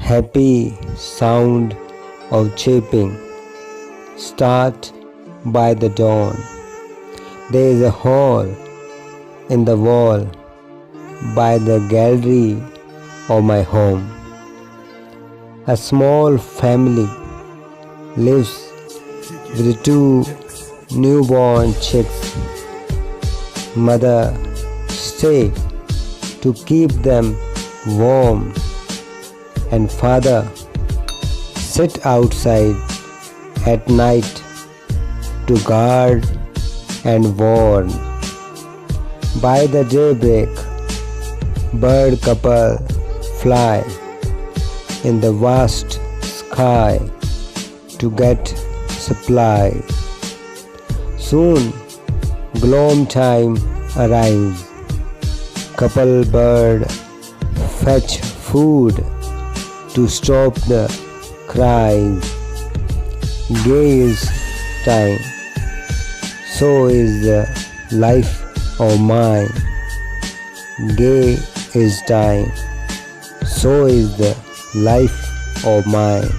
happy sound of chirping start by the dawn. There is a hole in the wall by the gallery of my home. A small family lives with 2 newborn chicks. Mother stay to keep them warm, and father sit outside at night to guard and warn. By the daybreak, bird couple fly in the vast sky to get supply. Soon gloam time arrives. Couple bird fetch food to stop the cries. Gay is time, so is the life of mine. Gay is time, so is the life of mine.